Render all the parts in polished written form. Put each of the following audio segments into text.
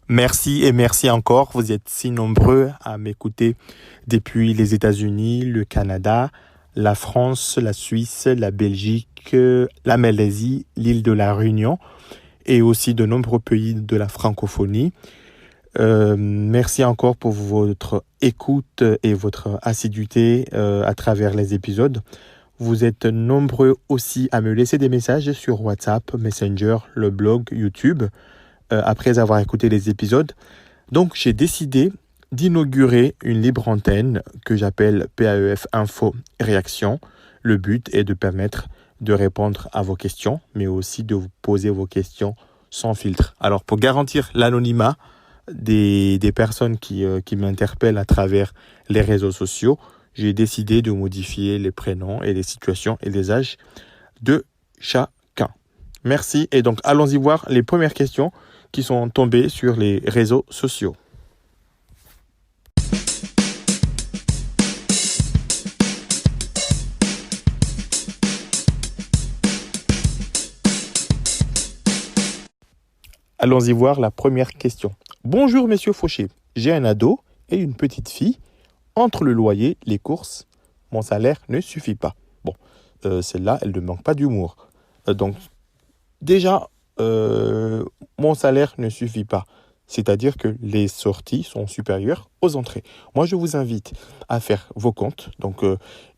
Merci et merci encore. Vous êtes si nombreux à m'écouter depuis les États-Unis, le Canada, la France, la Suisse, la Belgique, la Malaisie, l'île de la Réunion et aussi de nombreux pays de la francophonie. Merci encore pour votre écoute et votre assiduité à travers les épisodes. Vous êtes nombreux aussi à me laisser des messages sur WhatsApp, Messenger, le blog, YouTube, après avoir écouté les épisodes. Donc, j'ai décidé d'inaugurer une libre antenne que j'appelle PAEF Info Réaction. Le but est de permettre de répondre à vos questions, mais aussi de vous poser vos questions sans filtre. Alors, pour garantir l'anonymat des personnes qui m'interpellent à travers les réseaux sociaux, j'ai décidé de modifier les prénoms et les situations et les âges de chacun. Merci. Et donc, allons-y voir les premières questions qui sont tombées sur les réseaux sociaux. Allons-y voir la première question. Bonjour, monsieur Fauché. J'ai un ado et une petite fille. Entre le loyer, les courses, mon salaire ne suffit pas. Bon, celle-là, elle ne manque pas d'humour. Donc, déjà, mon salaire ne suffit pas. C'est-à-dire que les sorties sont supérieures aux entrées. Moi, je vous invite à faire vos comptes. Donc,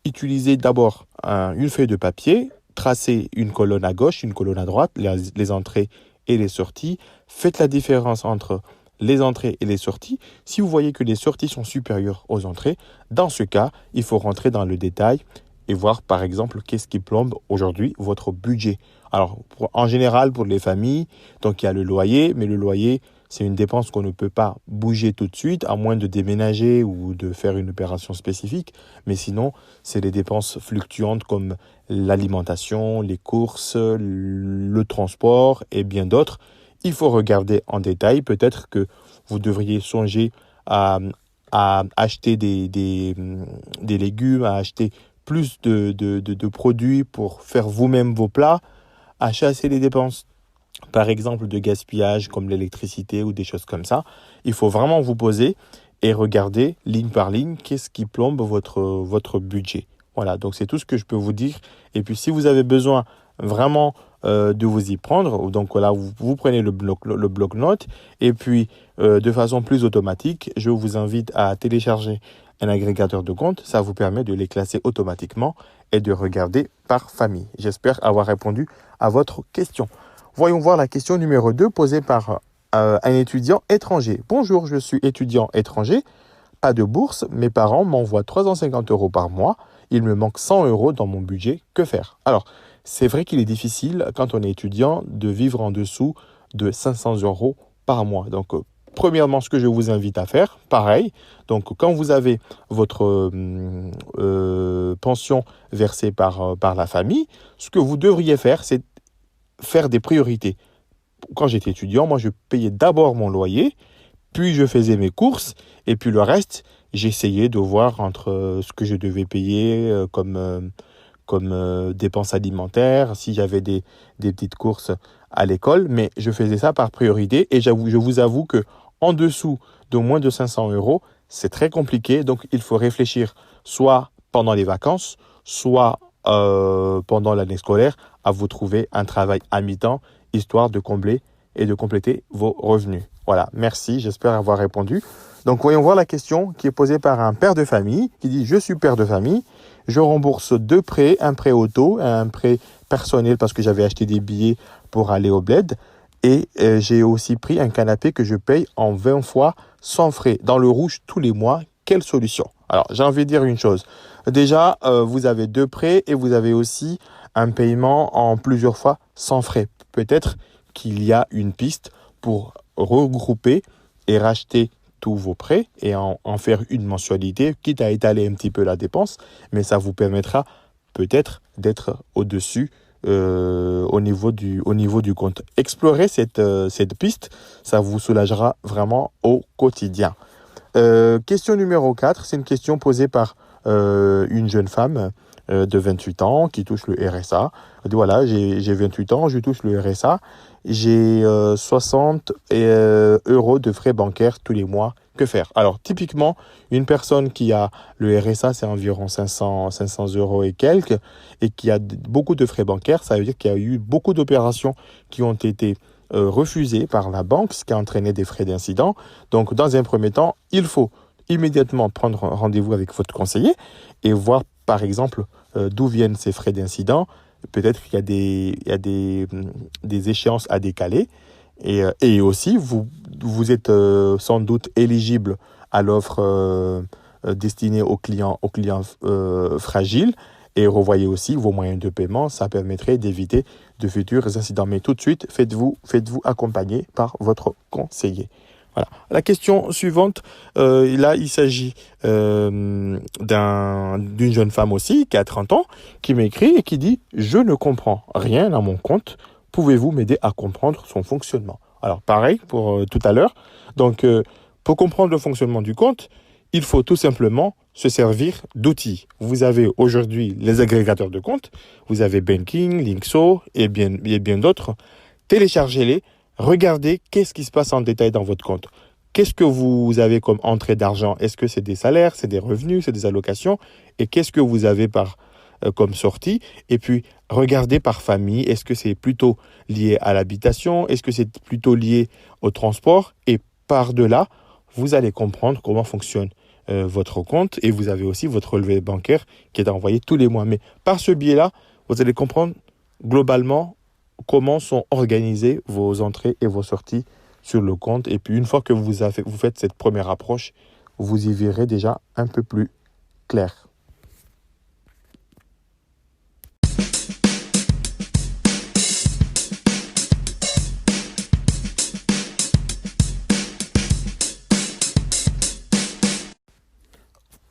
utilisez d'abord une feuille de papier, tracez une colonne à gauche, une colonne à droite, les entrées et les sorties. Faites la différence entre les entrées et les sorties. Si vous voyez que les sorties sont supérieures aux entrées, dans ce cas, il faut rentrer dans le détail et voir par exemple qu'est-ce qui plombe aujourd'hui votre budget. Alors, en général, pour les familles, donc il y a le loyer, mais le loyer, c'est une dépense qu'on ne peut pas bouger tout de suite, à moins de déménager ou de faire une opération spécifique. Mais sinon, c'est les dépenses fluctuantes comme l'alimentation, les courses, le transport et bien d'autres. Il faut regarder en détail. Peut-être que vous devriez songer à acheter des légumes, à acheter plus de produits pour faire vous-même vos plats, à chasser les dépenses, par exemple, de gaspillage comme l'électricité ou des choses comme ça. Il faut vraiment vous poser et regarder ligne par ligne qu'est-ce qui plombe votre budget. Voilà, donc c'est tout ce que je peux vous dire. Et puis, si vous avez besoin vraiment de vous y prendre, donc voilà, vous prenez le bloc-notes et puis de façon plus automatique, je vous invite à télécharger un agrégateur de comptes. Ça vous permet de les classer automatiquement et de regarder par famille. J'espère avoir répondu à votre question. Voyons voir la question numéro 2 posée par un étudiant étranger. Bonjour, je suis étudiant étranger. Pas de bourse, mes parents m'envoient 350 € par mois. Il me manque 100 € dans mon budget. Que faire? Alors, c'est vrai qu'il est difficile, quand on est étudiant, de vivre en dessous de 500 € par mois. Donc, premièrement, ce que je vous invite à faire, pareil. Donc, quand vous avez votre pension versée par la famille, ce que vous devriez faire, c'est faire des priorités. Quand j'étais étudiant, moi, je payais d'abord mon loyer, puis je faisais mes courses, et puis le reste, j'essayais de voir entre ce que je devais payer comme dépenses alimentaires, si j'avais des petites courses à l'école, mais je faisais ça par priorité, et je vous avoue que en dessous de moins de 500 €, c'est très compliqué, donc il faut réfléchir soit pendant les vacances, soit pendant l'année scolaire, à vous trouver un travail à mi-temps, histoire de combler et de compléter vos revenus. Voilà, merci, j'espère avoir répondu. Donc, voyons voir la question qui est posée par un père de famille qui dit « Je suis père de famille, je rembourse 2 prêts, un prêt auto et un prêt personnel parce que j'avais acheté des billets pour aller au bled. Et j'ai aussi pris un canapé que je paye en 20 fois sans frais, dans le rouge tous les mois. Quelle solution ?» Alors, j'ai envie de dire une chose. Déjà, vous avez 2 prêts et vous avez aussi un paiement en plusieurs fois sans frais. Peut-être qu'il y a une piste pour regrouper et racheter tous vos prêts et en faire une mensualité, quitte à étaler un petit peu la dépense, mais ça vous permettra peut-être d'être au-dessus au niveau du compte. Explorez cette piste, ça vous soulagera vraiment au quotidien. Question numéro 4, c'est une question posée par une jeune femme de 28 ans qui touche le RSA. Elle dit, voilà, j'ai 28 ans, je touche le RSA, j'ai 60 euros de frais bancaires tous les mois. Que faire? Alors, typiquement, une personne qui a le RSA, c'est environ 500 euros et quelques, et qui a beaucoup de frais bancaires, ça veut dire qu'il y a eu beaucoup d'opérations qui ont été refusées par la banque, ce qui a entraîné des frais d'incident. Donc, dans un premier temps, il faut immédiatement prendre rendez-vous avec votre conseiller et voir, par exemple, d'où viennent ces frais d'incident. Peut-être qu'il y a des échéances à décaler. Et aussi, vous êtes sans doute éligible à l'offre destinée aux clients fragiles. Et revoyez aussi vos moyens de paiement. Ça permettrait d'éviter de futurs incidents. Mais tout de suite, faites-vous accompagner par votre conseiller. Voilà. La question suivante, là, il s'agit d'une jeune femme aussi, qui a 30 ans, qui m'écrit et qui dit « Je ne comprends rien à mon compte. Pouvez-vous m'aider à comprendre son fonctionnement ?» Alors, pareil pour tout à l'heure. Donc, pour comprendre le fonctionnement du compte, il faut tout simplement se servir d'outils. Vous avez aujourd'hui les agrégateurs de comptes, vous avez Banking, Linkso et bien d'autres. Téléchargez-les. Regardez qu'est-ce qui se passe en détail dans votre compte. Qu'est-ce que vous avez comme entrée d'argent? Est-ce que c'est des salaires, c'est des revenus, c'est des allocations? Et qu'est-ce que vous avez comme sortie? Et puis, regardez par famille. Est-ce que c'est plutôt lié à l'habitation? Est-ce que c'est plutôt lié au transport? Et par-delà, vous allez comprendre comment fonctionne votre compte. Et vous avez aussi votre relevé bancaire qui est envoyé tous les mois. Mais par ce biais-là, vous allez comprendre globalement comment sont organisées vos entrées et vos sorties sur le compte. Et puis, une fois que vous faites cette première approche, vous y verrez déjà un peu plus clair.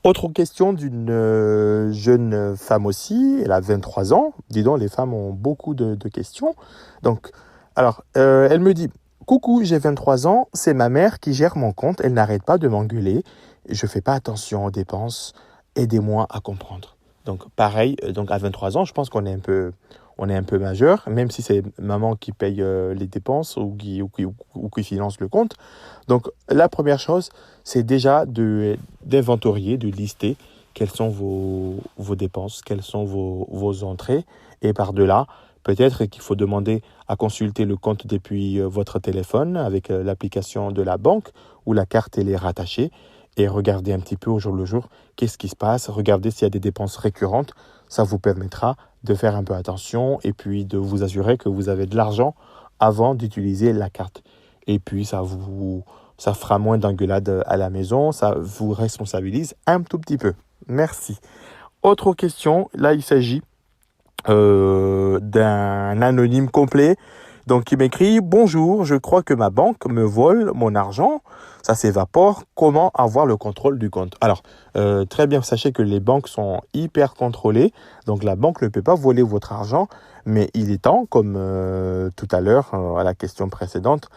Autre question d'une jeune femme aussi, elle a 23 ans. Dis donc, les femmes ont beaucoup de questions. Donc, alors, elle me dit, coucou, j'ai 23 ans, c'est ma mère qui gère mon compte, elle n'arrête pas de m'engueuler, je fais pas attention aux dépenses, aidez-moi à comprendre. Donc, pareil, donc à 23 ans, je pense qu'on est un peu majeur, même si c'est maman qui paye les dépenses ou qui finance le compte. Donc, la première chose, c'est déjà d'inventorier, de lister quelles sont vos dépenses, quelles sont vos entrées. Et par-delà, peut-être qu'il faut demander à consulter le compte depuis votre téléphone avec l'application de la banque où la carte elle est rattachée et regarder un petit peu au jour le jour qu'est-ce qui se passe. Regardez s'il y a des dépenses récurrentes. Ça vous permettra de faire un peu attention et puis de vous assurer que vous avez de l'argent avant d'utiliser la carte. Et puis, ça fera moins d'engueulades à la maison. Ça vous responsabilise un tout petit peu. Merci. Autre question. Là, il s'agit d'un anonyme complet. Donc, il m'écrit « Bonjour, je crois que ma banque me vole mon argent. Ça s'évapore. Comment avoir le contrôle du compte ?» Alors, très bien, sachez que les banques sont hyper contrôlées. Donc, la banque ne peut pas voler votre argent. Mais il est temps, comme tout à l'heure, à la question précédente,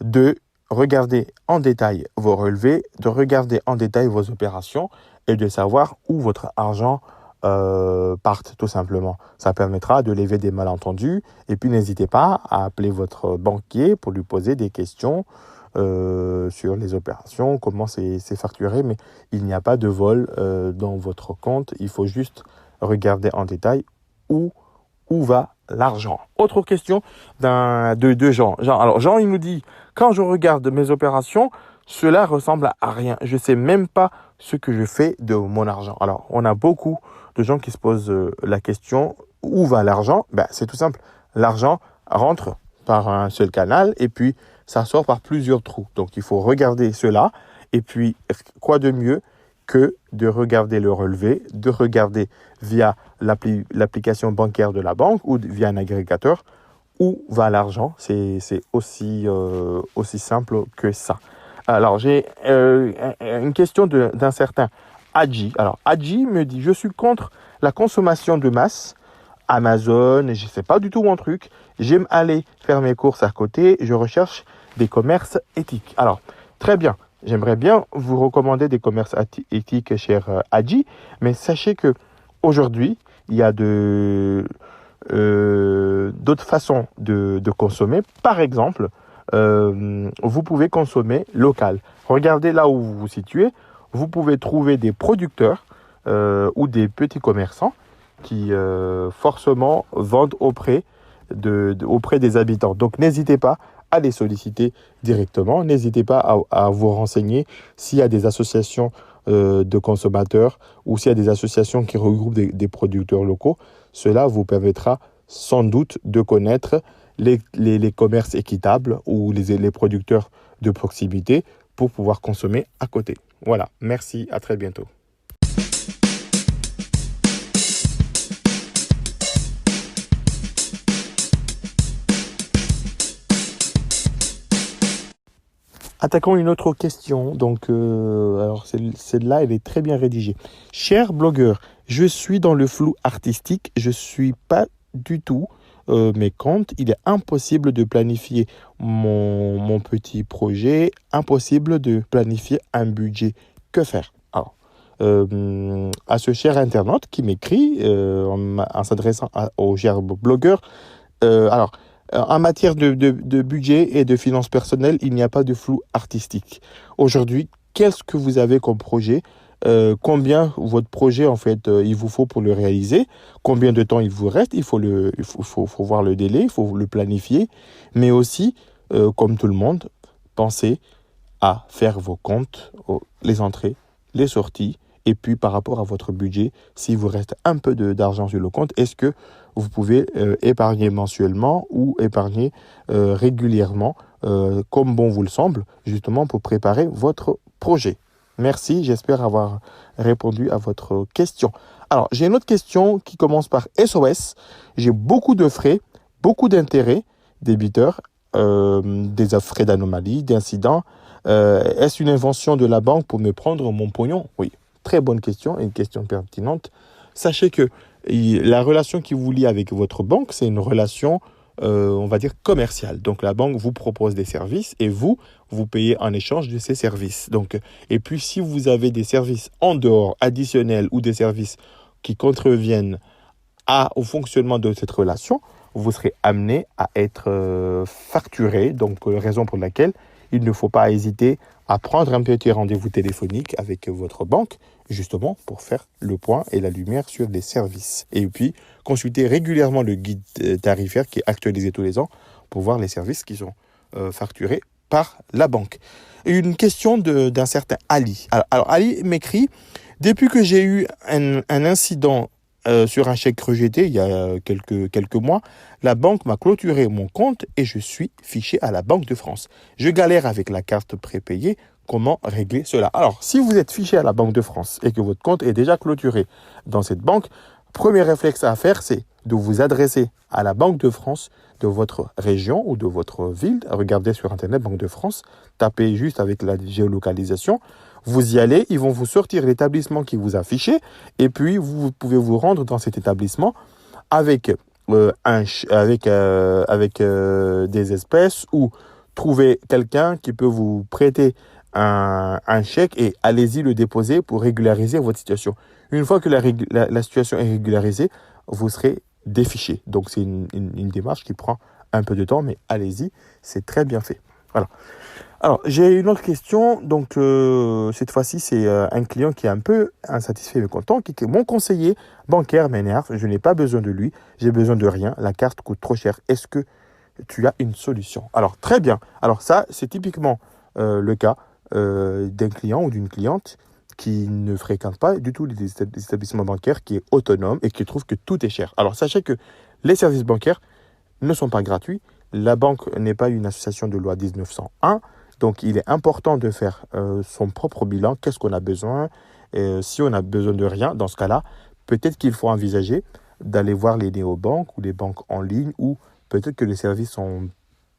de regarder en détail vos relevés, de regarder en détail vos opérations et de savoir où votre argent partent tout simplement. Ça permettra de lever des malentendus et puis n'hésitez pas à appeler votre banquier pour lui poser des questions sur les opérations, comment c'est facturé, mais il n'y a pas de vol dans votre compte, il faut juste regarder en détail où va l'argent. Autre question de Jean. Alors Jean, il nous dit, quand je regarde mes opérations, cela ressemble à rien. Je ne sais même pas ce que je fais de mon argent. Alors, on a beaucoup de gens qui se posent la question, où va l'argent? C'est tout simple. L'argent rentre par un seul canal et puis ça sort par plusieurs trous. Donc, il faut regarder cela. Et puis, quoi de mieux que de regarder le relevé, de regarder via l'application bancaire de la banque ou via un agrégateur où va l'argent. C'est aussi simple que ça. Alors, j'ai une question d'un certain Adji. Alors, Adji me dit, je suis contre la consommation de masse. Amazon, je ne sais pas du tout mon truc. J'aime aller faire mes courses à côté. Je recherche des commerces éthiques. Alors, très bien. j'aimerais bien vous recommander des commerces éthiques, cher Hadji, mais sachez que aujourd'hui, il y a d'autres façons de consommer. Par exemple, vous pouvez consommer local. Regardez là où vous vous situez. Vous pouvez trouver des producteurs ou des petits commerçants qui forcément vendent auprès des habitants. Donc n'hésitez pas à les solliciter directement. N'hésitez pas à vous renseigner s'il y a des associations de consommateurs ou s'il y a des associations qui regroupent des producteurs locaux. Cela vous permettra sans doute de connaître les commerces équitables ou les producteurs de proximité pour pouvoir consommer à côté. Voilà, merci, à très bientôt. Attaquons une autre question. Donc, alors celle-là, elle est très bien rédigée. Cher blogueur, je suis dans le flou artistique. Je suis pas du tout mes comptes. Il est impossible de planifier mon petit projet. Impossible de planifier un budget. Que faire? Alors, à ce cher internaute qui m'écrit en s'adressant au cher blogueur. Alors, en matière de budget et de finances personnelles, il n'y a pas de flou artistique. Aujourd'hui, qu'est-ce que vous avez comme projet? Combien votre projet, en fait, il vous faut pour le réaliser? Combien de temps il vous reste? Il faut voir le délai, il faut le planifier. Mais aussi, comme tout le monde, pensez à faire vos comptes, les entrées, les sorties. Et puis, par rapport à votre budget, s'il vous reste un peu d'argent sur le compte, est-ce que vous pouvez épargner mensuellement ou épargner régulièrement, comme bon vous le semble, justement pour préparer votre projet? Merci, j'espère avoir répondu à votre question. Alors, j'ai une autre question qui commence par SOS. J'ai beaucoup de frais, beaucoup d'intérêts débiteurs, des frais d'anomalie, d'incidents. Est-ce une invention de la banque pour me prendre mon pognon? Oui. Très bonne question et une question pertinente. Sachez que la relation qui vous lie avec votre banque, c'est une relation, on va dire, commerciale. Donc, la banque vous propose des services et vous payez en échange de ces services. Donc, et puis, si vous avez des services en dehors, additionnels ou des services qui contreviennent au fonctionnement de cette relation, vous serez amené à être facturé. Donc, raison pour laquelle il ne faut pas hésiter à prendre un petit rendez-vous téléphonique avec votre banque, justement pour faire le point et la lumière sur les services. Et puis, consulter régulièrement le guide tarifaire qui est actualisé tous les ans pour voir les services qui sont facturés par la banque. Une question d'un certain Ali. Alors Ali m'écrit, depuis que j'ai eu un incident sur un chèque rejeté il y a quelques mois, la banque m'a clôturé mon compte et je suis fiché à la Banque de France. Je galère avec la carte prépayée. Comment régler cela? Alors, si vous êtes fiché à la Banque de France et que votre compte est déjà clôturé dans cette banque, premier réflexe à faire, c'est de vous adresser à la Banque de France de votre région ou de votre ville. Regardez sur Internet, Banque de France, tapez juste avec la géolocalisation. Vous y allez, ils vont vous sortir l'établissement qui vous a fiché et puis vous pouvez vous rendre dans cet établissement avec des espèces ou trouver quelqu'un qui peut vous prêter un chèque et allez-y le déposer pour régulariser votre situation. Une fois que la situation est régularisée, vous serez défiché. Donc, c'est une démarche qui prend un peu de temps, mais allez-y, c'est très bien fait. Voilà. Alors, j'ai une autre question. Donc, cette fois-ci, c'est un client qui est un peu insatisfait et mécontent, qui est mon conseiller bancaire m'énerve. Je n'ai pas besoin de lui. J'ai besoin de rien. La carte coûte trop cher. Est-ce que tu as une solution? Alors, très bien. Alors, ça, c'est typiquement le cas d'un client ou d'une cliente qui ne fréquente pas du tout les établissements bancaires, qui est autonome et qui trouve que tout est cher. Alors, sachez que les services bancaires ne sont pas gratuits. La banque n'est pas une association de loi 1901. Donc, il est important de faire son propre bilan. Qu'est-ce qu'on a besoin? Si on a besoin de rien, dans ce cas-là, peut-être qu'il faut envisager d'aller voir les néobanques ou les banques en ligne, ou peut-être que les services sont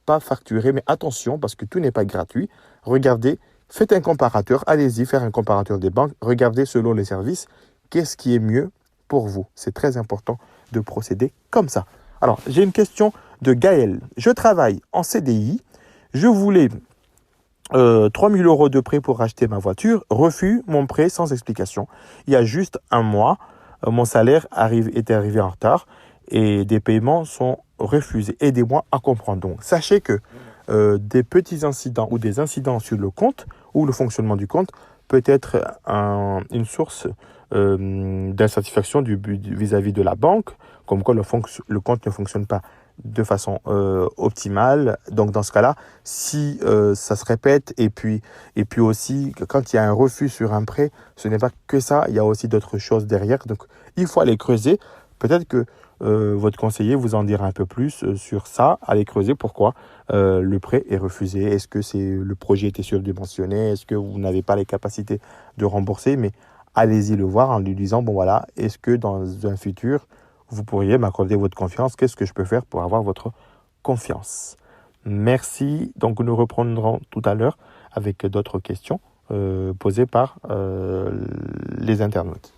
pas facturés. Mais attention, parce que tout n'est pas gratuit. Regardez, faites un comparateur. Allez-y, faire un comparateur des banques. Regardez selon les services, qu'est-ce qui est mieux pour vous. C'est très important de procéder comme ça. Alors, j'ai une question de Gaël. Je travaille en CDI. Je voulais 3 000 euros de prêt pour acheter ma voiture, refus mon prêt sans explication. Il y a juste un mois, mon salaire était arrivé en retard et des paiements sont refusés. Aidez-moi à comprendre. Donc, sachez que des petits incidents ou des incidents sur le compte ou le fonctionnement du compte peut être une source d'insatisfaction vis-à-vis de la banque, comme quoi le compte ne fonctionne pas de façon optimale. Donc dans ce cas-là, si ça se répète et puis aussi quand il y a un refus sur un prêt, ce n'est pas que ça, il y a aussi d'autres choses derrière. Donc il faut aller creuser. Peut-être que votre conseiller vous en dira un peu plus sur ça. Allez creuser pourquoi le prêt est refusé. Est-ce que le projet était surdimensionné? Est-ce que vous n'avez pas les capacités de rembourser? Mais allez-y le voir en lui disant, bon voilà, est-ce que dans un futur, vous pourriez m'accorder votre confiance? Qu'est-ce que je peux faire pour avoir votre confiance? Merci. Donc, nous reprendrons tout à l'heure avec d'autres questions posées par les internautes.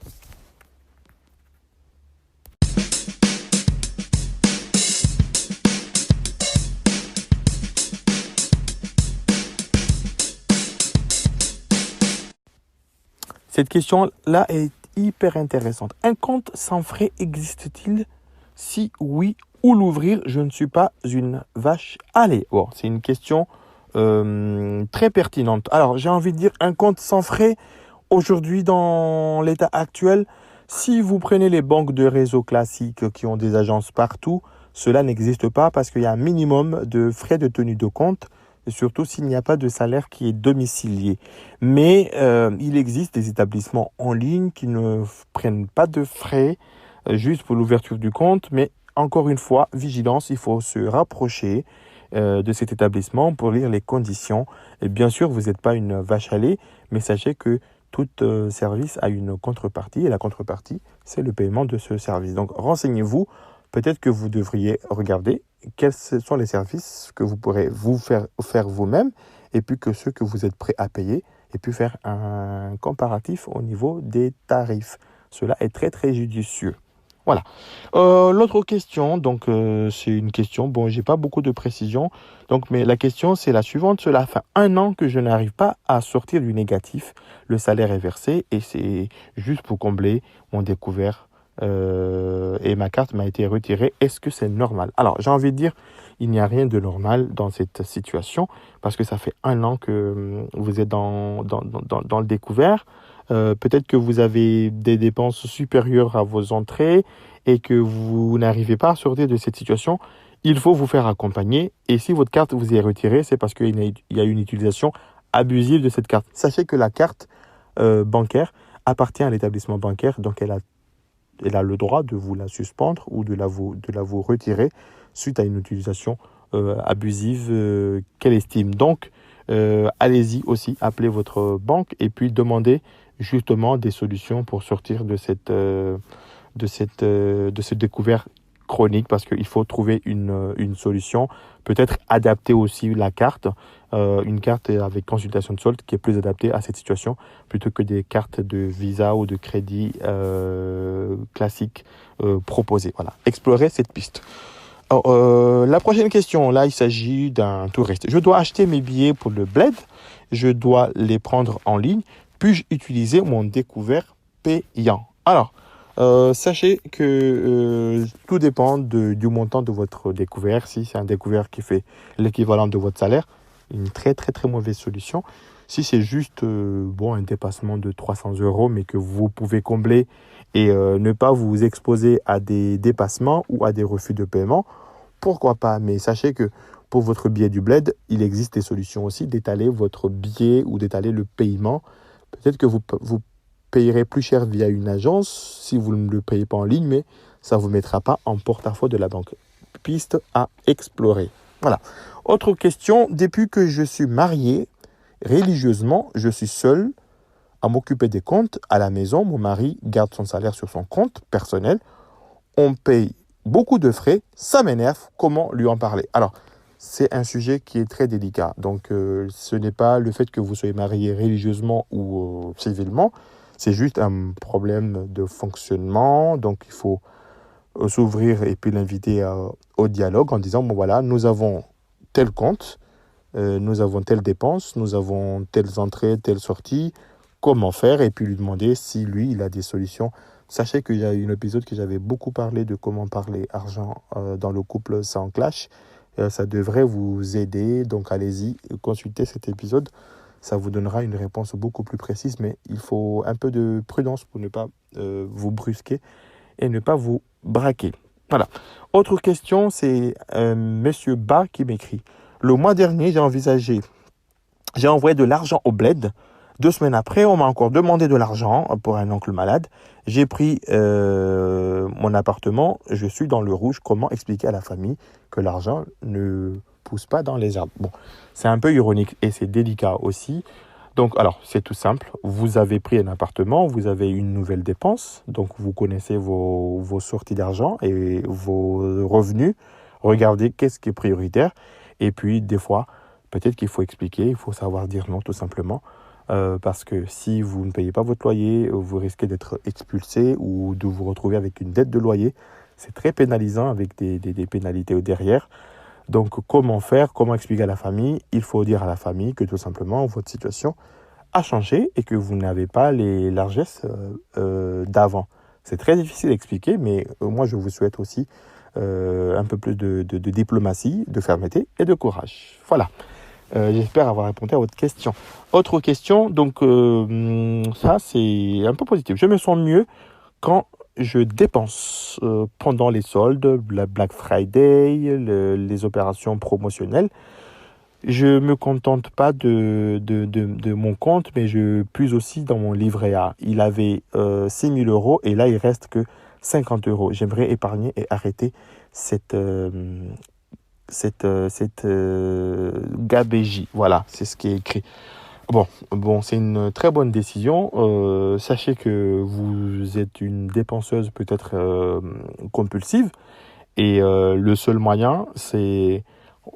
Cette question-là est hyper intéressante. Un compte sans frais existe-t-il? Si oui, où l'ouvrir? Je ne suis pas une vache à lait. Bon, c'est une question très pertinente. Alors, j'ai envie de dire un compte sans frais, aujourd'hui, dans l'état actuel, si vous prenez les banques de réseau classiques qui ont des agences partout, cela n'existe pas parce qu'il y a un minimum de frais de tenue de compte, et surtout s'il n'y a pas de salaire qui est domicilié. Mais il existe des établissements en ligne qui ne prennent pas de frais juste pour l'ouverture du compte. Mais encore une fois, vigilance, il faut se rapprocher de cet établissement pour lire les conditions. Et bien sûr, vous n'êtes pas une vache à lait, mais sachez que tout service a une contrepartie et la contrepartie, c'est le paiement de ce service. Donc, renseignez-vous. Peut-être que vous devriez regarder quels sont les services que vous pourrez vous faire vous-même et puis que ceux que vous êtes prêt à payer et puis faire un comparatif au niveau des tarifs. Cela est très, très judicieux. Voilà. L'autre question, donc c'est une question, bon, j'ai pas beaucoup de précision, donc, mais la question c'est la suivante. Cela fait 1 an que je n'arrive pas à sortir du négatif. Le salaire est versé et c'est juste pour combler mon découvert et ma carte m'a été retirée. Est-ce que c'est normal? Alors, j'ai envie de dire, il n'y a rien de normal dans cette situation parce que ça fait 1 an que vous êtes dans le découvert. Peut-être que vous avez des dépenses supérieures à vos entrées et que vous n'arrivez pas à sortir de cette situation. Il faut vous faire accompagner. Et si votre carte vous est retirée, c'est parce qu'il y a une utilisation abusive de cette carte. Sachez que la carte bancaire appartient à l'établissement bancaire, donc elle a le droit de vous la suspendre ou de la vous retirer suite à une utilisation abusive qu'elle estime. Donc, allez-y aussi, appelez votre banque et puis demandez justement des solutions pour sortir de ce découvert chronique parce qu'il faut trouver une solution, peut-être adapter aussi la carte, une carte avec consultation de solde qui est plus adaptée à cette situation plutôt que des cartes de visa ou de crédit classiques proposées. Voilà, explorez cette piste. Alors, la prochaine question, là, il s'agit d'un touriste. Je dois acheter mes billets pour le bled, je dois les prendre en ligne, puis-je utiliser mon découvert payant? Alors, sachez que tout dépend du montant de votre découvert. Si c'est un découvert qui fait l'équivalent de votre salaire, une très très très mauvaise solution. Si c'est juste un dépassement de 300 euros, mais que vous pouvez combler et ne pas vous exposer à des dépassements ou à des refus de paiement, pourquoi pas? Mais sachez que pour votre billet du bled, il existe des solutions aussi d'étaler votre billet ou d'étaler le paiement. Peut-être que vous payerez plus cher via une agence si vous ne le payez pas en ligne, mais ça ne vous mettra pas en porte-à-faux de la banque. Piste à explorer. Voilà. Autre question. Depuis que je suis marié, religieusement, je suis seul à m'occuper des comptes à la maison. Mon mari garde son salaire sur son compte personnel. On paye beaucoup de frais. Ça m'énerve. Comment lui en parler? Alors, c'est un sujet qui est très délicat. Donc, ce n'est pas le fait que vous soyez marié religieusement ou civilement. C'est juste un problème de fonctionnement. Donc, il faut s'ouvrir et puis l'inviter au dialogue en disant, bon voilà, nous avons tel compte. nous avons telle dépense, nous avons telles entrées, telles sorties, comment faire, et puis lui demander si lui, il a des solutions. Sachez qu'il y a eu un épisode que j'avais beaucoup parlé de comment parler argent dans le couple sans clash. Ça devrait vous aider, donc allez-y, consultez cet épisode. Ça vous donnera une réponse beaucoup plus précise, mais il faut un peu de prudence pour ne pas vous brusquer et ne pas vous braquer. Voilà. Autre question, c'est Monsieur Ba qui m'écrit. Le mois dernier, j'ai envoyé de l'argent au bled. 2 semaines après, on m'a encore demandé de l'argent pour un oncle malade. J'ai pris mon appartement. Je suis dans le rouge. Comment expliquer à la famille que l'argent ne pousse pas dans les arbres? Bon, c'est un peu ironique et c'est délicat aussi. Donc, alors, c'est tout simple. Vous avez pris un appartement, vous avez une nouvelle dépense. Donc, vous connaissez vos sorties d'argent et vos revenus. Regardez qu'est-ce qui est prioritaire. Et puis, des fois, peut-être qu'il faut expliquer, il faut savoir dire non, tout simplement. Parce que si vous ne payez pas votre loyer, vous risquez d'être expulsé ou de vous retrouver avec une dette de loyer. C'est très pénalisant avec des pénalités derrière. Donc, comment faire? Comment expliquer à la famille? Il faut dire à la famille que tout simplement, votre situation a changé et que vous n'avez pas les largesses d'avant. C'est très difficile à expliquer, mais moi, je vous souhaite aussi un peu plus de diplomatie, de fermeté et de courage. Voilà. J'espère avoir répondu à votre question. Autre question, donc ça c'est un peu positif. Je me sens mieux quand je dépense pendant les soldes, la Black Friday, les opérations promotionnelles. Je me contente pas de mon compte, mais je puise aussi dans mon livret A. Il avait 6 000 euros et là il reste que 50 euros. J'aimerais épargner et arrêter cette gabégie. Voilà, c'est ce qui est écrit. Bon, c'est une très bonne décision. Sachez que vous êtes une dépenseuse peut-être compulsive et le seul moyen, c'est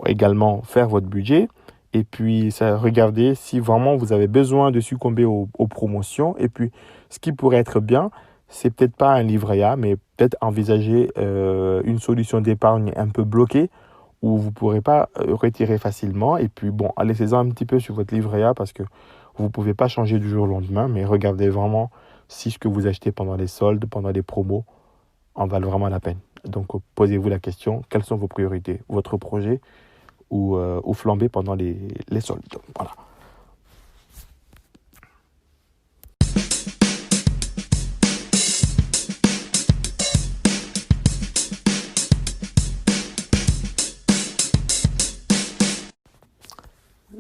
également faire votre budget et puis regarder si vraiment vous avez besoin de succomber aux promotions. Et puis, ce qui pourrait être bien, c'est peut-être pas un livret A, mais peut-être envisager une solution d'épargne un peu bloquée où vous ne pourrez pas retirer facilement. Et puis, bon, laissez-en un petit peu sur votre livret A parce que vous ne pouvez pas changer du jour au lendemain, mais regardez vraiment si ce que vous achetez pendant les soldes, pendant les promos, en valent vraiment la peine. Donc, posez-vous la question, quelles sont vos priorités? Votre projet ou flamber pendant les soldes? Voilà.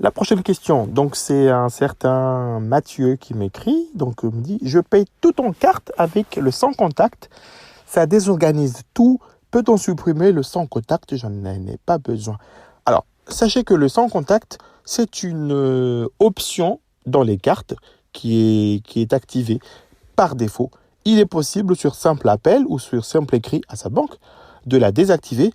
La prochaine question, donc c'est un certain Mathieu qui m'écrit, donc me dit « Je paye tout en carte avec le sans contact, ça désorganise tout, peut-on supprimer le sans contact? Je n'en ai pas besoin. » Alors, sachez que le sans contact, c'est une option dans les cartes qui est activée par défaut. Il est possible sur simple appel ou sur simple écrit à sa banque de la désactiver.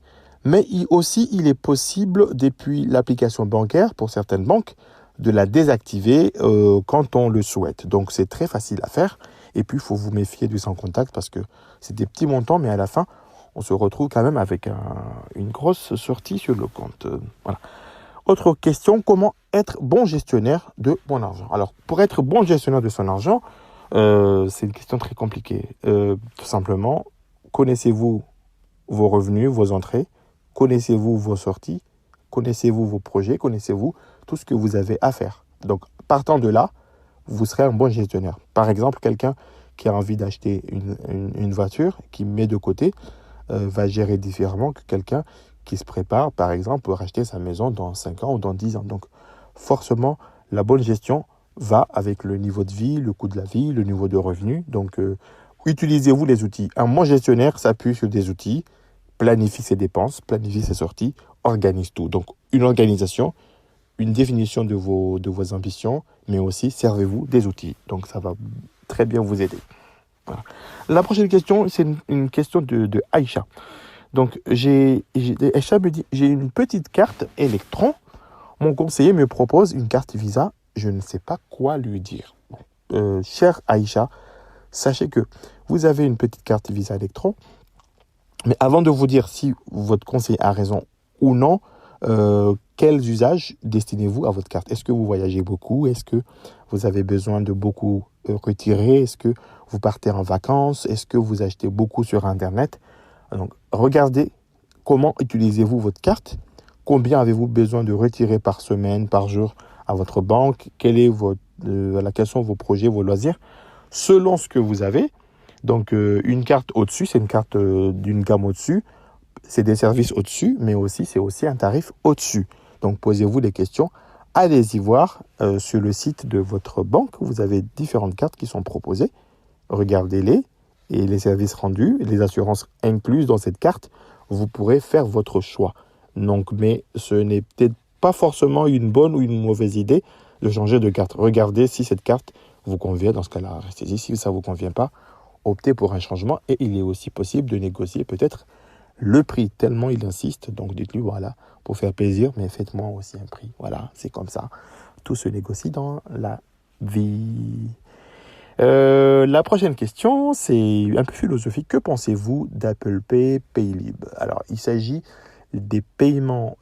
Mais il est possible, depuis l'application bancaire, pour certaines banques, de la désactiver quand on le souhaite. Donc, c'est très facile à faire. Et puis, il faut vous méfier du sans contact parce que c'est des petits montants, mais à la fin, on se retrouve quand même avec une grosse sortie sur le compte. Voilà. Autre question, comment être bon gestionnaire de mon argent? Alors, pour être bon gestionnaire de son argent, c'est une question très compliquée. Tout simplement, connaissez-vous vos revenus, vos entrées? Connaissez-vous vos sorties? Connaissez-vous vos projets? Connaissez-vous tout ce que vous avez à faire? Donc, partant de là, vous serez un bon gestionnaire. Par exemple, quelqu'un qui a envie d'acheter une voiture, qui met de côté, va gérer différemment que quelqu'un qui se prépare, par exemple, pour acheter sa maison dans 5 ans ou dans 10 ans. Donc, forcément, la bonne gestion va avec le niveau de vie, le coût de la vie, le niveau de revenu. Donc, utilisez-vous les outils. Un bon gestionnaire s'appuie sur des outils, planifie ses dépenses, planifie ses sorties, organise tout. Donc, une organisation, une définition de vos ambitions, mais aussi servez-vous des outils. Donc, ça va très bien vous aider. Voilà. La prochaine question, c'est une question de Aïcha. Donc, Aïcha me dit, j'ai une petite carte Electron. Mon conseiller me propose une carte Visa. Je ne sais pas quoi lui dire. Chère Aïcha, sachez que vous avez une petite carte Visa Electron. Mais avant de vous dire si votre conseiller a raison ou non, quels usages destinez-vous à votre carte? Est-ce que vous voyagez beaucoup? Est-ce que vous avez besoin de beaucoup retirer? Est-ce que vous partez en vacances? Est-ce que vous achetez beaucoup sur Internet? Donc, regardez comment utilisez-vous votre carte? Combien avez-vous besoin de retirer par semaine, par jour à votre banque? Quels sont vos projets, vos loisirs? Selon ce que vous avez. Donc, une carte au-dessus, c'est une carte d'une gamme au-dessus. C'est des services au-dessus, mais aussi, c'est aussi un tarif au-dessus. Donc, posez-vous des questions. Allez-y voir sur le site de votre banque. Vous avez différentes cartes qui sont proposées. Regardez-les et les services rendus, les assurances incluses dans cette carte. Vous pourrez faire votre choix. Donc, mais ce n'est peut-être pas forcément une bonne ou une mauvaise idée de changer de carte. Regardez si cette carte vous convient. Dans ce cas-là, restez-y. Si ça ne vous convient pas, optez pour un changement. Et il est aussi possible de négocier peut-être le prix, tellement il insiste. Donc, dites-lui, voilà, pour faire plaisir, mais faites-moi aussi un prix. Voilà, c'est comme ça. Tout se négocie dans la vie. La prochaine question, c'est un peu philosophique. Que pensez-vous d'Apple Pay, Paylib? Alors, il s'agit des paiements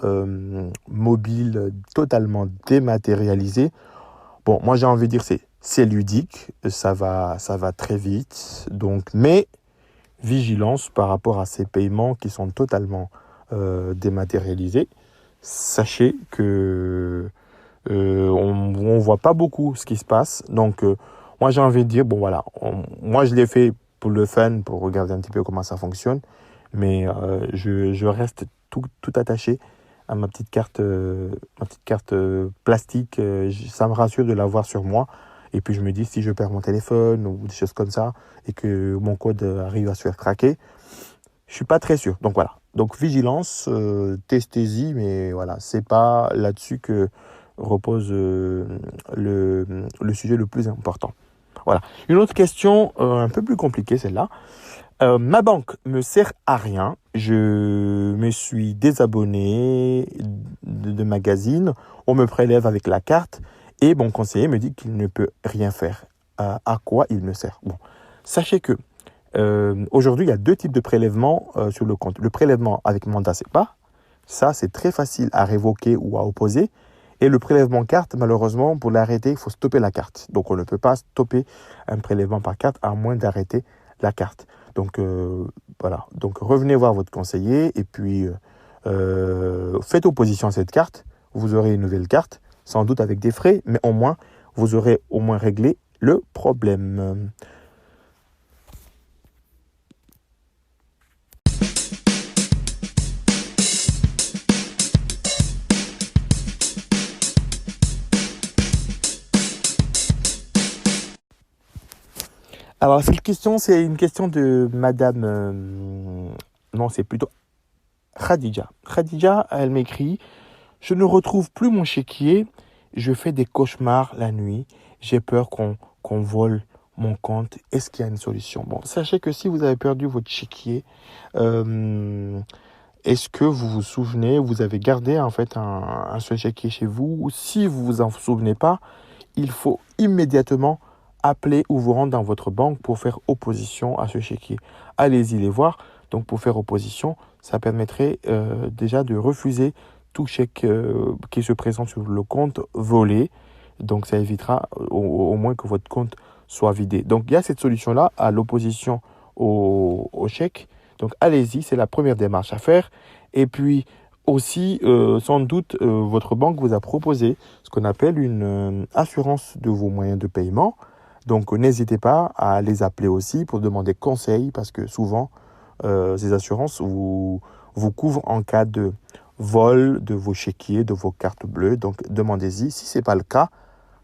mobiles totalement dématérialisés. Bon, moi j'ai envie de dire c'est ludique, ça va très vite. Donc, mais vigilance par rapport à ces paiements qui sont totalement dématérialisés. Sachez que on voit pas beaucoup ce qui se passe. Donc, moi j'ai envie de dire, bon voilà, moi je l'ai fait pour le fun, pour regarder un petit peu comment ça fonctionne. Mais je reste tout attaché à ma petite carte plastique. Ça me rassure de l'avoir sur moi. Et puis je me dis, si je perds mon téléphone ou des choses comme ça, et que mon code arrive à se faire traquer, je suis pas très sûr. Donc voilà. Donc vigilance, testez-y, mais voilà, c'est pas là-dessus que repose le sujet le plus important. Voilà. Une autre question un peu plus compliquée, celle-là. Ma banque me sert à rien. Je me suis désabonné de magazines. On me prélève avec la carte et mon conseiller me dit qu'il ne peut rien faire. À quoi il me sert? Bon, sachez que aujourd'hui, il y a deux types de prélèvements sur le compte. Le prélèvement avec mandat SEPA, ça c'est très facile à révoquer ou à opposer. Et le prélèvement carte, malheureusement, pour l'arrêter, il faut stopper la carte. Donc on ne peut pas stopper un prélèvement par carte à moins d'arrêter la carte. Donc voilà, donc revenez voir votre conseiller et puis faites opposition à cette carte. Vous aurez une nouvelle carte, sans doute avec des frais, mais au moins, vous aurez au moins réglé le problème. Alors, cette question, c'est une question de madame... non, c'est plutôt Khadija. Khadija, elle m'écrit: je ne retrouve plus mon chéquier. Je fais des cauchemars la nuit. J'ai peur qu'on vole mon compte. Est-ce qu'il y a une solution? Bon, sachez que si vous avez perdu votre chéquier, est-ce que vous vous souvenez, vous avez gardé en fait un seul chéquier chez vous? Ou si vous vous en souvenez pas, il faut immédiatement appeler ou vous rendre dans votre banque pour faire opposition à ce chéquier. Allez-y les voir. Donc pour faire opposition, ça permettrait déjà de refuser tout chèque qui se présente sur le compte volé. Donc ça évitera au moins que votre compte soit vidé. Donc il y a cette solution-là à l'opposition au chèque. Donc allez-y, c'est la première démarche à faire. Et puis aussi, sans doute, votre banque vous a proposé ce qu'on appelle une assurance de vos moyens de paiement. Donc n'hésitez pas à les appeler aussi pour demander conseil parce que souvent, ces assurances vous couvrent en cas de vol de vos chéquiers, de vos cartes bleues. Donc demandez-y. Si ce n'est pas le cas,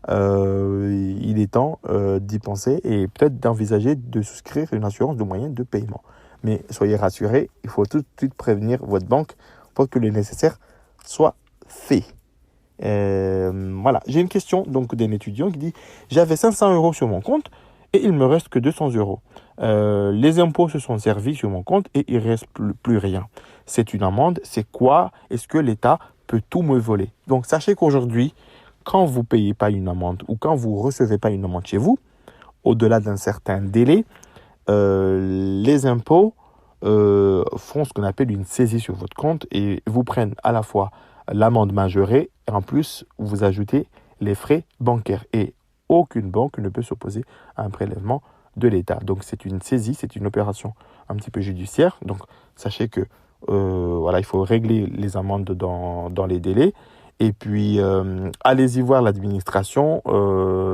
il est temps d'y penser et peut-être d'envisager de souscrire une assurance de moyens de paiement. Mais soyez rassurés, il faut tout de suite prévenir votre banque pour que le nécessaire soit fait. Voilà, j'ai une question donc d'un étudiant qui dit: j'avais 500 € sur mon compte et il me reste que 200 €. Les impôts se sont servis sur mon compte et il reste plus rien. C'est une amende, c'est quoi? Est-ce que l'État peut tout me voler? Donc sachez qu'aujourd'hui, quand vous ne payez pas une amende ou quand vous ne recevez pas une amende chez vous, au-delà d'un certain délai, les impôts font ce qu'on appelle une saisie sur votre compte et vous prennent à la fois l'amende majorée. Et en plus, vous ajoutez les frais bancaires. Et aucune banque ne peut s'opposer à un prélèvement de l'État. Donc c'est une saisie, c'est une opération un petit peu judiciaire. Donc sachez que voilà, il faut régler les amendes dans les délais. Et puis, allez-y voir l'administration.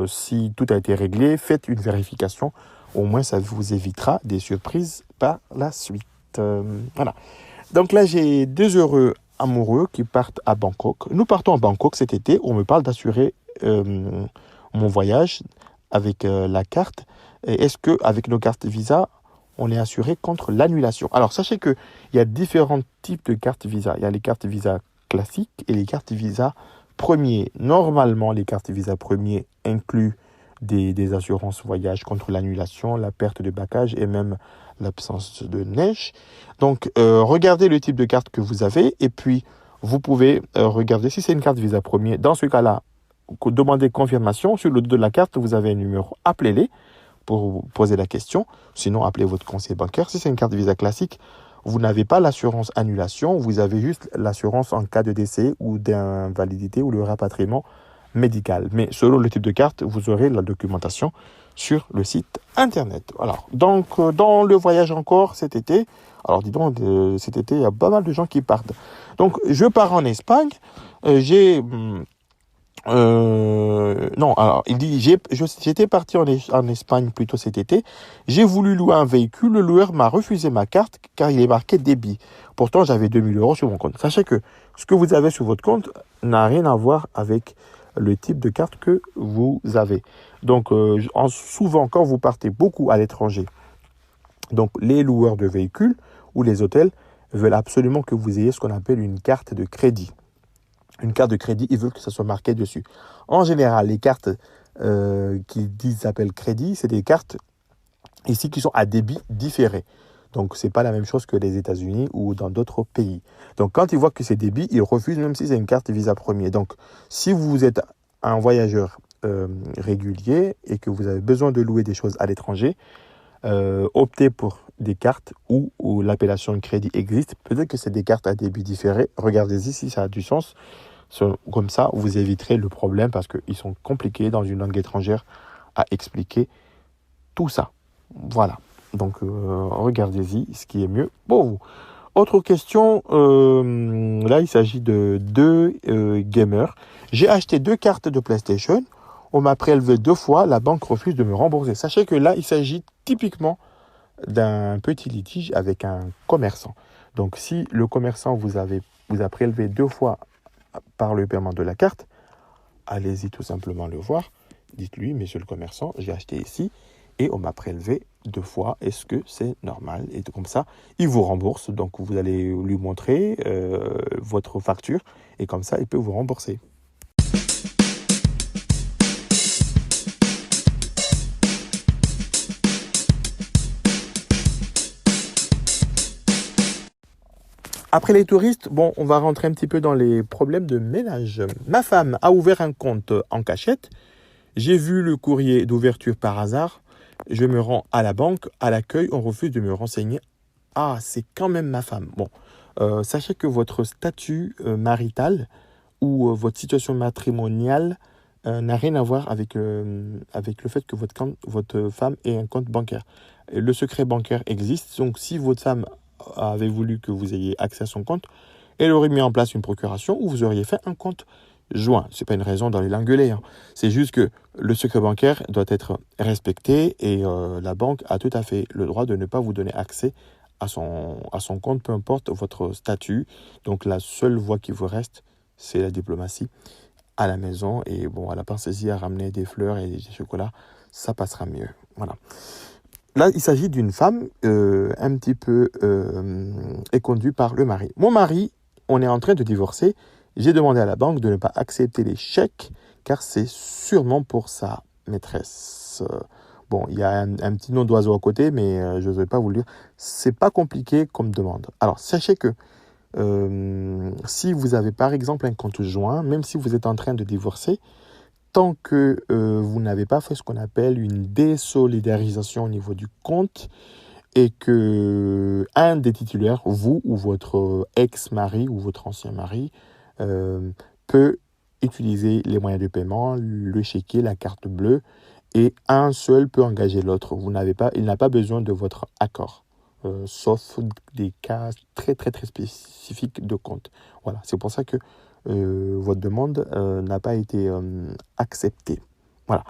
Si tout a été réglé, faites une vérification. Au moins, ça vous évitera des surprises par la suite. Voilà. Donc là, j'ai deux heureux amoureux qui partent à Bangkok. Nous partons à Bangkok cet été. On me parle d'assurer mon voyage avec la carte. Et est-ce qu'avec nos cartes Visa, on est assuré contre l'annulation? Alors, sachez qu'il y a différents types de cartes Visa. Il y a les cartes Visa classiques et les cartes Visa premiers. Normalement, les cartes Visa premiers incluent des assurances voyage contre l'annulation, la perte de bagages et même l'absence de neige. Donc, regardez le type de carte que vous avez et puis vous pouvez regarder si c'est une carte Visa premier. Dans ce cas-là, demandez confirmation. Sur le dos de la carte, vous avez un numéro. Appelez-les pour vous poser la question. Sinon, appelez votre conseiller bancaire. Si c'est une carte Visa classique, vous n'avez pas l'assurance annulation. Vous avez juste l'assurance en cas de décès ou d'invalidité ou le rapatriement médical. Mais selon le type de carte, vous aurez la documentation sur le site internet. Alors, donc, dans le voyage encore cet été, alors dis donc, cet été, il y a pas mal de gens qui partent. Donc, je pars en Espagne. Non, alors, il dit, j'étais parti en Espagne plutôt cet été. J'ai voulu louer un véhicule. Le loueur m'a refusé ma carte car il est marqué débit. Pourtant, j'avais 2000 euros sur mon compte. Sachez que ce que vous avez sur votre compte n'a rien à voir avec le type de carte que vous avez. Donc, souvent, quand vous partez beaucoup à l'étranger, donc les loueurs de véhicules ou les hôtels veulent absolument que vous ayez ce qu'on appelle une carte de crédit. Une carte de crédit, ils veulent que ça soit marqué dessus. En général, les cartes qu'ils appellent crédit, c'est des cartes ici qui sont à débit différé. Donc, ce n'est pas la même chose que les États-Unis ou dans d'autres pays. Donc, quand ils voient que c'est débit, ils refusent même si c'est une carte Visa premier. Donc, si vous êtes un voyageur régulier et que vous avez besoin de louer des choses à l'étranger, optez pour des cartes où l'appellation crédit existe. Peut-être que c'est des cartes à débit différé. Regardez-y si ça a du sens. Comme ça, vous éviterez le problème parce qu'ils sont compliqués dans une langue étrangère à expliquer tout ça. Voilà. Donc, regardez-y ce qui est mieux pour vous. Autre question, là, il s'agit de deux gamers. J'ai acheté 2 cartes de PlayStation. On m'a prélevé 2 fois. La banque refuse de me rembourser. Sachez que là, il s'agit typiquement d'un petit litige avec un commerçant. Donc, si le commerçant vous a prélevé 2 fois par le paiement de la carte, allez-y tout simplement le voir. Dites-lui, monsieur le commerçant, j'ai acheté ici et on m'a prélevé 2 fois. Est-ce que c'est normal? Et comme ça, il vous rembourse. Donc, vous allez lui montrer votre facture et comme ça, il peut vous rembourser. Après les touristes, bon, on va rentrer un petit peu dans les problèmes de ménage. Ma femme a ouvert un compte en cachette. J'ai vu le courrier d'ouverture par hasard. Je me rends à la banque, à l'accueil, on refuse de me renseigner. Ah, c'est quand même ma femme. Bon, sachez que votre statut marital ou votre situation matrimoniale n'a rien à voir avec le fait que votre femme ait un compte bancaire. Le secret bancaire existe, donc si votre femme avait voulu que vous ayez accès à son compte, elle aurait mis en place une procuration ou vous auriez fait un compte joint. Ce n'est pas une raison d'aller l'engueuler. Hein. C'est juste que le secret bancaire doit être respecté et la banque a tout à fait le droit de ne pas vous donner accès à son compte, peu importe votre statut. Donc la seule voie qui vous reste, c'est la diplomatie à la maison. Et bon, à la pensez-y à ramener des fleurs et des chocolats, ça passera mieux. Voilà. Là, il s'agit d'une femme un petit peu éconduite par le mari. Mon mari, on est en train de divorcer. J'ai demandé à la banque de ne pas accepter les chèques car c'est sûrement pour sa maîtresse. Bon, il y a un petit nom d'oiseau à côté, mais je ne vais pas vous le dire. C'est pas compliqué comme demande. Alors, sachez que si vous avez par exemple un compte joint, même si vous êtes en train de divorcer, tant que vous n'avez pas fait ce qu'on appelle une désolidarisation au niveau du compte et que un des titulaires, vous ou votre ex-mari ou votre ancien mari, peut utiliser les moyens de paiement, le chéquier, la carte bleue, et un seul peut engager l'autre. Il n'a pas besoin de votre accord, sauf des cas très très très spécifiques de compte. Voilà, c'est pour ça que votre demande n'a pas été acceptée. Voilà.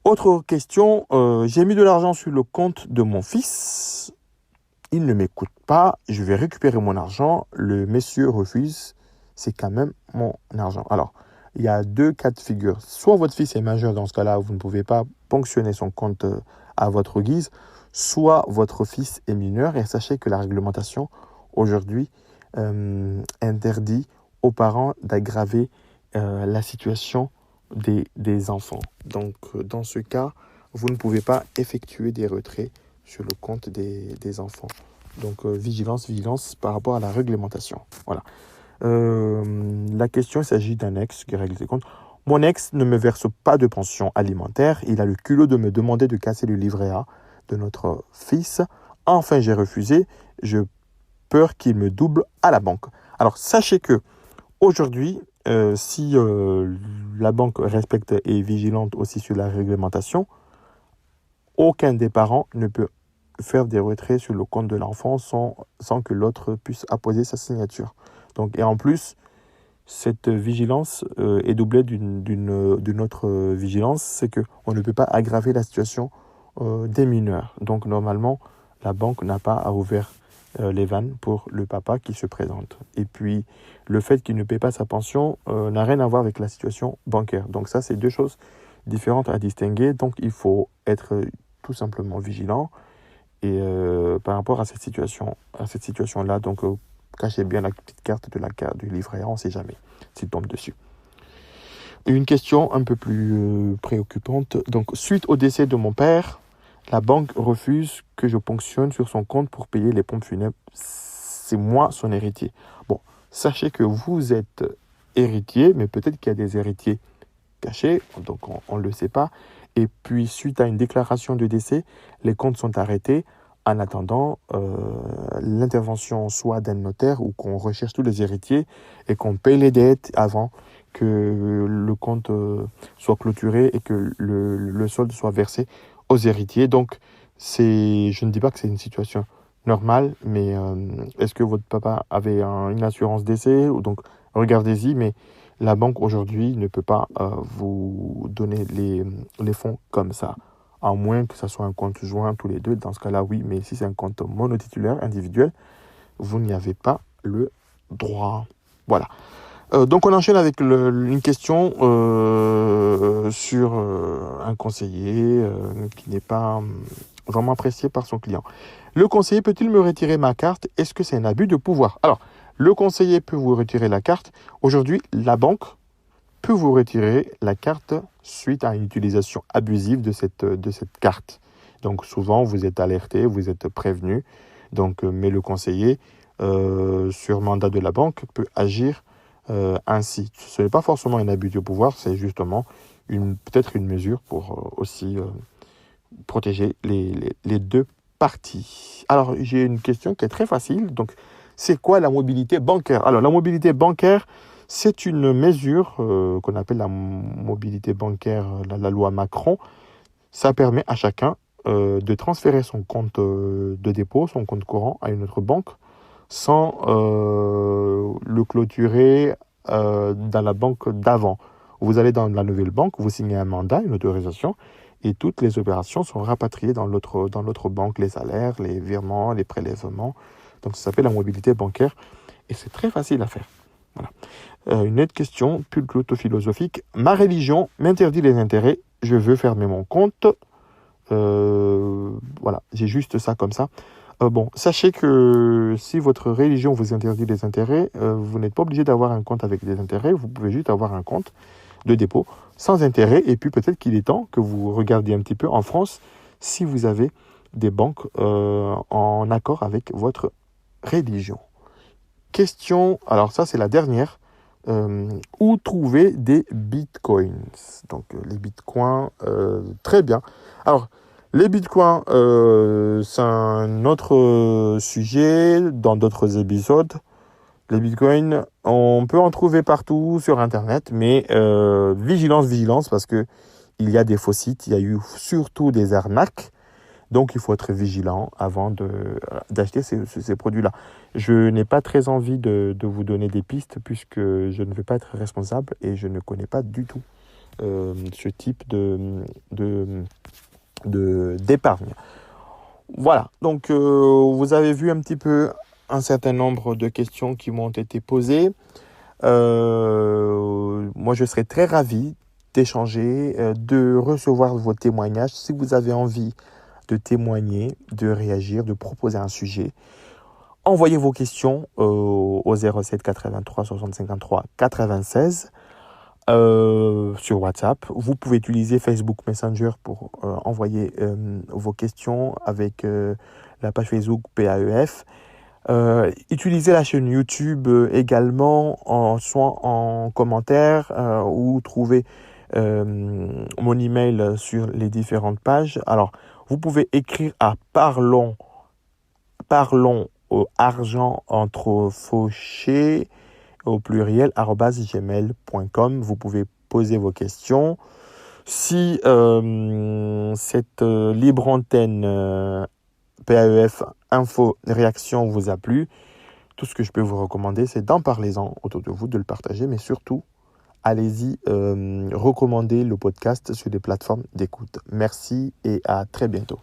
Autre question, j'ai mis de l'argent sur le compte de mon fils. Il ne m'écoute pas, je vais récupérer mon argent. Le monsieur refuse, c'est quand même mon argent. Alors, il y a 2 cas de figure. Soit votre fils est majeur, dans ce cas-là, vous ne pouvez pas ponctionner son compte à votre guise. Soit votre fils est mineur. Et sachez que la réglementation, aujourd'hui, interdit aux parents d'aggraver la situation des enfants. Donc, dans ce cas, vous ne pouvez pas effectuer des retraits sur le compte des enfants. Donc, vigilance par rapport à la réglementation. Voilà. La question, il s'agit d'un ex qui règle ses comptes. Mon ex ne me verse pas de pension alimentaire. Il a le culot de me demander de casser le livret A de notre fils. Enfin, j'ai refusé. J'ai peur qu'il me double à la banque. Alors, sachez que aujourd'hui, si la banque respecte et est vigilante aussi sur la réglementation, aucun des parents ne peut faire des retraits sur le compte de l'enfant sans que l'autre puisse apposer sa signature. Donc, et en plus, cette vigilance est doublée d'une autre vigilance, c'est qu'on ne peut pas aggraver la situation des mineurs. Donc, normalement, la banque n'a pas à ouvrir les vannes pour le papa qui se présente. Et puis, le fait qu'il ne paie pas sa pension n'a rien à voir avec la situation bancaire. Donc ça, c'est 2 choses différentes à distinguer. Donc, il faut être tout simplement vigilant. Et par rapport à cette situation-là, donc cachez bien la petite carte du livret A, on ne sait jamais s'il tombe dessus. Et une question un peu plus préoccupante. Donc, suite au décès de mon père, la banque refuse que je ponctionne sur son compte pour payer les pompes funèbres. C'est moi son héritier. Bon, sachez que vous êtes héritier, mais peut-être qu'il y a des héritiers cachés, donc on ne le sait pas. Et puis, suite à une déclaration de décès, les comptes sont arrêtés en attendant l'intervention soit d'un notaire ou qu'on recherche tous les héritiers et qu'on paye les dettes avant que le compte soit clôturé et que le solde soit versé aux héritiers. Donc, je ne dis pas que c'est une situation normale, mais est-ce que votre papa avait une assurance décès? Donc, regardez-y, mais la banque aujourd'hui ne peut pas vous donner les fonds comme ça, à moins que ce soit un compte joint tous les deux. Dans ce cas-là, oui, mais si c'est un compte monotitulaire individuel, vous n'y avez pas le droit. Voilà. Donc on enchaîne avec une question sur un conseiller qui n'est pas vraiment apprécié par son client. Le conseiller peut-il me retirer ma carte? Est-ce que c'est un abus de pouvoir? Alors, le conseiller peut vous retirer la carte. Aujourd'hui, la banque peut vous retirer la carte suite à une utilisation abusive de cette carte. Donc souvent, vous êtes alerté, vous êtes prévenu. Donc, mais le conseiller, sur mandat de la banque, peut agir ainsi. Ce n'est pas forcément un abus de pouvoir, c'est justement peut-être une mesure pour aussi protéger les 2 parties. Alors, j'ai une question qui est très facile. Donc, c'est quoi la mobilité bancaire? Alors, la mobilité bancaire, c'est une mesure qu'on appelle la mobilité bancaire, la loi Macron. Ça permet à chacun de transférer son compte de dépôt, son compte courant à une autre banque sans le clôturer dans la banque d'avant. Vous allez dans la nouvelle banque, vous signez un mandat, une autorisation, et toutes les opérations sont rapatriées dans l'autre banque, les salaires, les virements, les prélèvements. Donc ça s'appelle la mobilité bancaire et c'est très facile à faire. Voilà. Une autre question, plutôt philosophique. Ma religion m'interdit les intérêts, je veux fermer mon compte. Voilà, j'ai juste ça comme ça. Bon, sachez que si votre religion vous interdit les intérêts, vous n'êtes pas obligé d'avoir un compte avec des intérêts, vous pouvez juste avoir un compte de dépôt sans intérêt. Et puis peut-être qu'il est temps que vous regardiez un petit peu en France si vous avez des banques en accord avec votre religion. Question, alors ça c'est la dernière. Où trouver des bitcoins? Donc les bitcoins, très bien. Alors les bitcoins, c'est un autre sujet dans d'autres épisodes. Les bitcoins, on peut en trouver partout sur Internet, mais vigilance, parce que il y a des faux sites, il y a eu surtout des arnaques. Donc, il faut être vigilant avant d'acheter ces produits-là. Je n'ai pas très envie de vous donner des pistes puisque je ne veux pas être responsable et je ne connais pas du tout ce type de, d'épargne. Voilà, donc vous avez vu un petit peu un certain nombre de questions qui m'ont été posées. Moi, je serais très ravi d'échanger, de recevoir vos témoignages. Si vous avez envie de témoigner, de réagir, de proposer un sujet, envoyez vos questions au 07 83 60 53 96 sur WhatsApp. Vous pouvez utiliser Facebook Messenger pour envoyer vos questions avec la page Facebook PAEF. Utilisez la chaîne YouTube également, soit en commentaire ou trouvez mon email sur les différentes pages. Alors, vous pouvez écrire à parlons au argent entre fauchés au pluriel @gmail.com. Vous pouvez poser vos questions. Si cette libre antenne PAEF info réaction vous a plu, tout ce que je peux vous recommander, c'est d'en parler-en autour de vous, de le partager, mais surtout, allez-y, recommandez le podcast sur des plateformes d'écoute. Merci et à très bientôt.